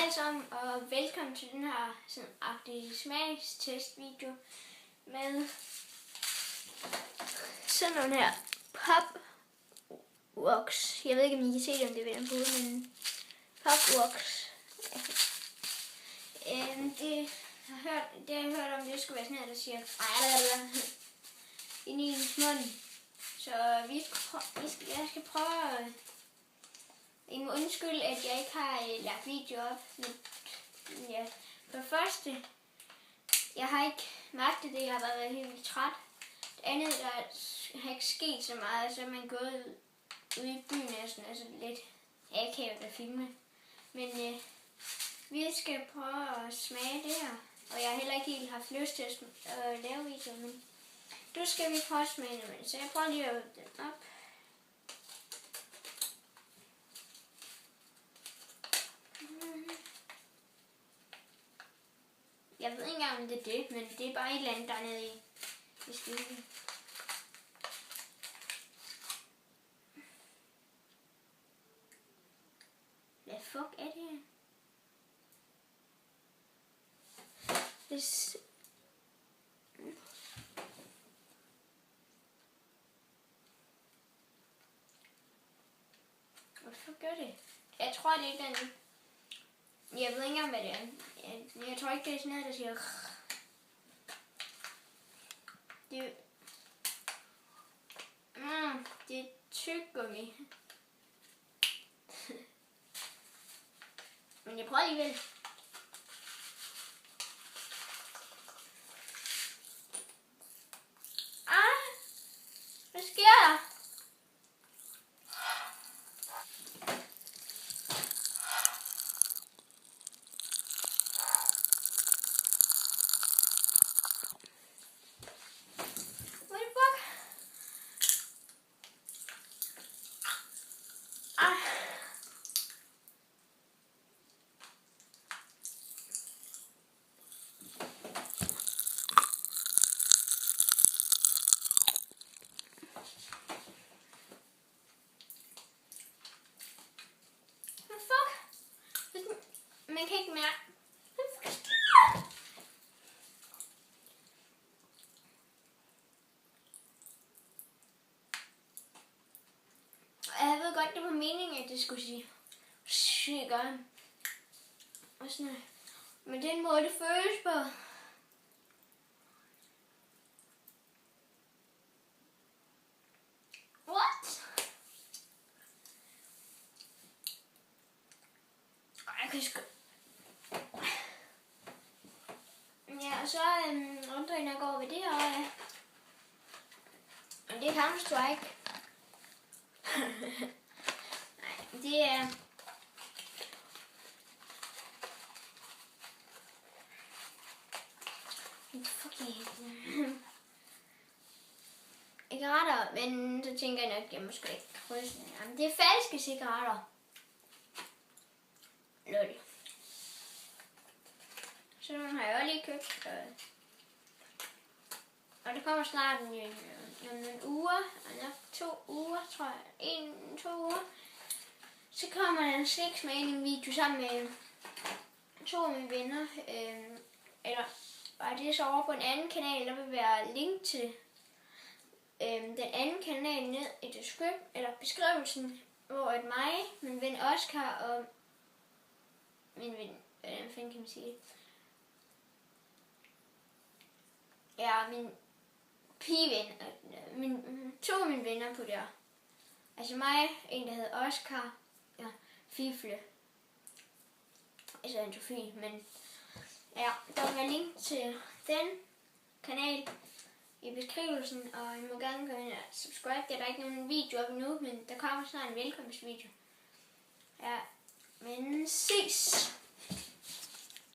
alle sammen, og velkommen til den her sådan smagstest-video med sådan nogle her pop-rocks. Jeg ved ikke, om I kan se det, om det vil på, men pop-rocks. Det har jeg hørt om, det skulle være sådan her, der siger ind i ens mund. Så jeg skal prøve. I må undskylde, at jeg ikke har lagt video op. Men ja, for det første, jeg har ikke magtet det, jeg har været helt vildt træt. Det andet, der har ikke sket så meget, så er man gået ude i byen næsten, altså lidt akavet at filme. Men vi skal prøve at smage det her, og jeg har heller ikke helt haft lyst til at lave video, men nu skal vi prøve at smage det, så jeg prøver lige at åbne den op. Jeg ved ikke engang, om det er det, men det er bare et eller andet dernede i skilten. Hvad fuck er det her? Hvad fuck gør det? Jeg tror, det er den. Jeg ved ikke engang, hvad det er. Jeg tror ikke, det er sådan noget, der siger. Det er tyggegummi. Men jeg prøver alligevel. Hvad sker der? Man kan ikke mærke. Jeg ved godt, det var meningen, at det skulle sige sikkert. Og sådan noget. Men den måde, det føles på. What? Jeg kan sgu. Ja, og så undrer jeg går ved det her. Og det er Counter-Strike. Nej, det er. Cigaretter, men så tænker jeg nok, at jeg måske ikke krydse. Jamen, det er falske cigaretter. Lol. Så nogle har jeg også lige købt. Og det kommer snart om nogle uger, eller 2 uger, tror jeg. 1-2 uger. Så kommer der en sliksmagning video sammen med 2 af mine venner. Eller bare det så over på en anden kanal, der vil være link til den anden kanal ned i beskrivelsen, hvor at mig, min ven Oscar og min ven, hvordan fanden kan man sige det? Ja, min pigeven, 2 af mine venner på der. Altså mig, en der hedder Oscar, ja, Fifle. Altså Antofi, men ja, der vil være link til den kanal i beskrivelsen, og I må gerne gå ind og subscribe. Der er ikke nogen video op endnu, men der kommer snart en velkomstvideo. Ja, men ses!